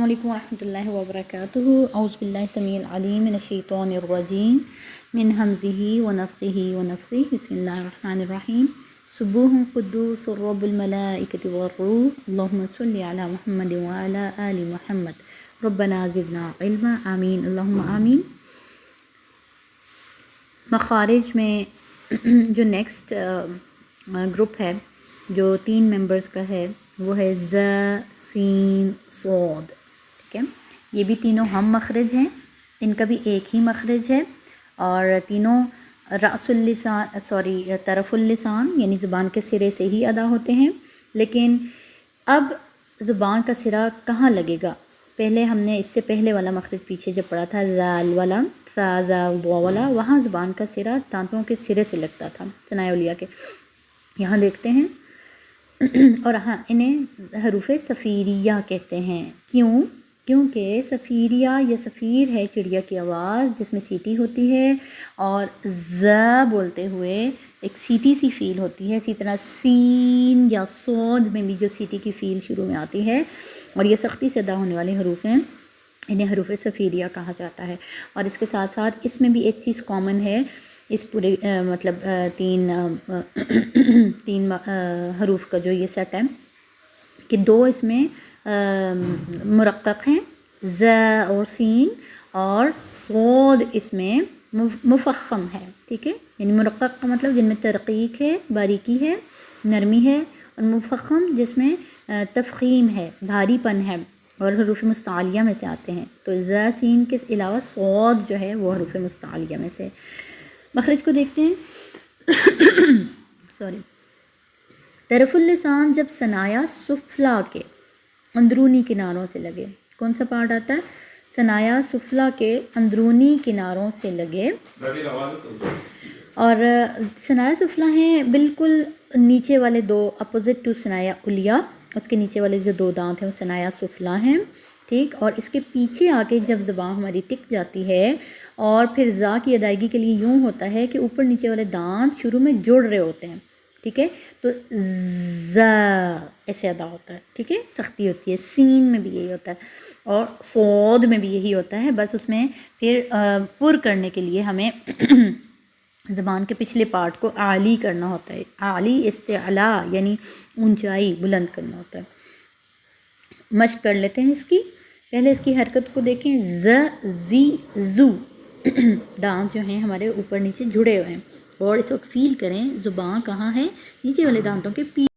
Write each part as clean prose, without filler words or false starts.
علیکم ورحمۃ اللہ وبرکاتہ۔ اعوذ باللہ السمیع العلیم من الشیطان الرجیم من ہمزہ ونفخہ ونفثہ۔ بسم اللہ الرحمن الرحیم۔ سبوح قدوس رب الملائکۃ والروح، اللہم صلی علی محمد وعلی آل محمد، ربنا زدنا علما، آمین اللہم آمین۔ مخارج میں جو نیکسٹ گروپ ہے جو 3 ممبرز کا ہے وہ ہے ز، سین، صاد، ٹھیک ہے۔ یہ بھی تینوں ہم مخرج ہیں، ان کا بھی ایک ہی مخرج ہے، اور تینوں طرف اللسان یعنی زبان کے سرے سے ہی ادا ہوتے ہیں۔ لیکن اب زبان کا سرا کہاں لگے گا؟ پہلے ہم نے اس سے پہلے والا مخرج پیچھے جب پڑھا تھا ذال والا، سا زا ضا والا، وہاں زبان کا سرا دانتوں کے سرے سے لگتا تھا، ثناء علیہ کے۔ یہاں دیکھتے ہیں اور ہاں انہیں حروف صفیریہ کہتے ہیں۔ کیوں؟ کیونکہ صفیریہ یا صفیر ہے چڑیا کی آواز جس میں سیٹی ہوتی ہے، اور ز بولتے ہوئے ایک سیٹی سی فیل ہوتی ہے۔ اسی طرح سین یا صاد میں بھی جو سیٹی کی فیل شروع میں آتی ہے، اور یہ سختی سے ادا ہونے والے حروف ہیں، انہیں حروف صفیریہ کہا جاتا ہے۔ اور اس کے ساتھ ساتھ اس میں بھی ایک چیز کامن ہے، اس پورے مطلب تین حروف کا جو یہ سیٹ ہے کہ 2 اس میں مرقق ہیں، ز اور سین، اور صاد اس میں مفخم ہے، ٹھیک ہے۔ یعنی مرقق کا مطلب جن میں ترقیق ہے، باریکی ہے، نرمی ہے، اور مفخم جس میں تفخیم ہے، بھاری پن ہے، اور حروف مستعلیہ میں سے آتے ہیں۔ تو ز، سین کے علاوہ صاد جو ہے وہ حروف مستعلیہ میں سے۔ مخرج کو دیکھتے ہیں۔ طرف اللسان جب ثنایا سفلا کے اندرونی کناروں سے لگے، کون سا پارٹ آتا ہے؟ ثنایا سفلا کے اندرونی کناروں سے لگے، اور ثنایا سفلا ہیں بالکل نیچے والے 2 اپوزٹ ٹو ثنایا علیہ، اس کے نیچے والے جو 2 دانت ہیں وہ ثنایا سفلا ہیں، ٹھیک۔ اور اس کے پیچھے آ کے جب زبان ہماری ٹک جاتی ہے، اور پھر زا کی ادائیگی کے لیے یوں ہوتا ہے کہ اوپر نیچے والے دانت شروع میں جڑ رہے ہوتے ہیں، ٹھیک ہے، تو ز ایسے ادا ہوتا ہے، ٹھیک ہے، سختی ہوتی ہے۔ سین میں بھی یہی ہوتا ہے، اور صاد میں بھی یہی ہوتا ہے، بس اس میں پھر پر کرنے کے لیے ہمیں زبان کے پچھلے پارٹ کو عالی کرنا ہوتا ہے، عالی استعلا یعنی اونچائی، بلند کرنا ہوتا ہے۔ مشق کر لیتے ہیں اس کی، پہلے اس کی حرکت کو دیکھیں، ز، زی، زو، دانت جو ہیں ہمارے اوپر نیچے جڑے ہوئے ہیں، اور اس وقت فیل کریں زبان کہاں ہے، نیچے والے دانتوں کے پیچھے۔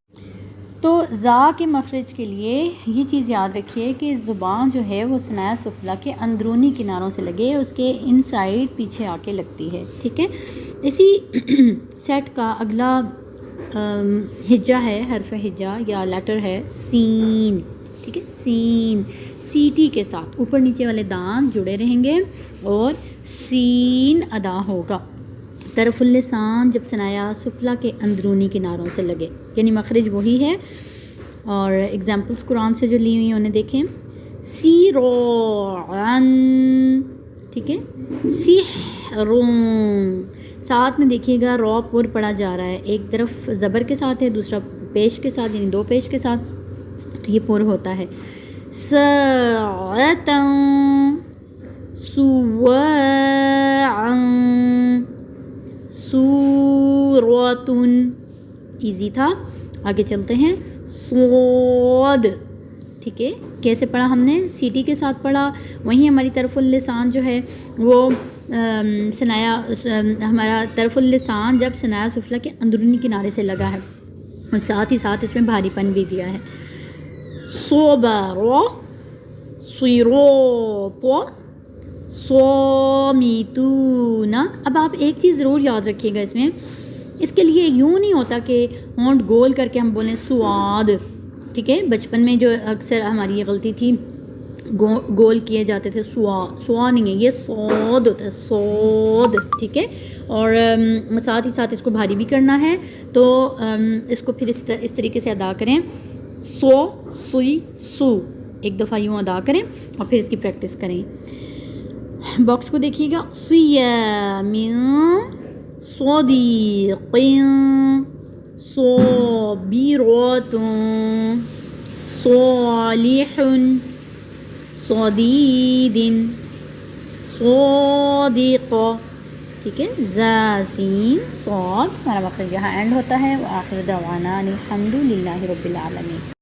تو زا کے مخرج کے لیے یہ چیز یاد رکھیے کہ زبان جو ہے وہ ثنایا سفلا کے اندرونی کناروں سے لگے، اس کے ان سائڈ پیچھے آ کے لگتی ہے، ٹھیک ہے۔ اسی سیٹ کا اگلا ہجہ ہے، حرف ہجہ یا لیٹر ہے سین، ٹھیک ہے۔ سین سی ٹی کے ساتھ اوپر نیچے والے دانت جڑے رہیں گے اور سین ادا ہوگا۔ طرف اللسان جب ثنایا سفلا کے اندرونی کناروں سے لگے، یعنی مخرج وہی ہے۔ اور اگزامپلس قرآن سے جو لی ہوئی ہیں انہیں دیکھیں، سیرون، ٹھیک ہے، سحرون، ساتھ میں دیکھیے گا رو پر پڑھا جا رہا ہے، ایک طرف زبر کے ساتھ ہے، دوسرا پیش کے ساتھ، یعنی 2 پیش کے ساتھ، تو یہ پر ہوتا ہے۔ ساعتاً، سواعاً، سورۃن، ایزی تھا۔ آگے چلتے ہیں، صاد، ٹھیک ہے، کیسے پڑھا ہم نے؟ سی ٹی کے ساتھ پڑھا، وہیں ہماری طرف اللسان جو ہے وہ ہمارا طرف اللسان جب ثنایا سفلا کے اندرونی کنارے سے لگا ہے، اور ساتھ ہی ساتھ اس میں بھاری پن بھی دیا ہے۔ صبر، صراط، صامتون۔ اب آپ ایک چیز ضرور یاد رکھیے گا، اس کے لیے یوں نہیں ہوتا کہ ہونٹ گول کر کے ہم بولیں سواد، ٹھیک ہے۔ بچپن میں جو اکثر ہماری یہ غلطی تھی، گول کیے جاتے تھے، سوا نہیں ہے، یہ صاد ہوتا ہے، صاد، ٹھیک ہے۔ اور ساتھ ہی ساتھ اس کو بھاری بھی کرنا ہے، تو اس کو پھر اس طریقے سے ادا کریں، سو، سوئی، سو، ایک دفعہ یوں ادا کریں اور پھر اس کی پریکٹس کریں۔ باکس کو دیکھیے گا، صیام، صدیق، صابرات، صالح، صدید صادق، ٹھیک ہے، زا سین صاد، ہمارا مخرج یہاں اینڈ ہوتا ہے. وآخر دعوانا الحمد للہ رب العالمین.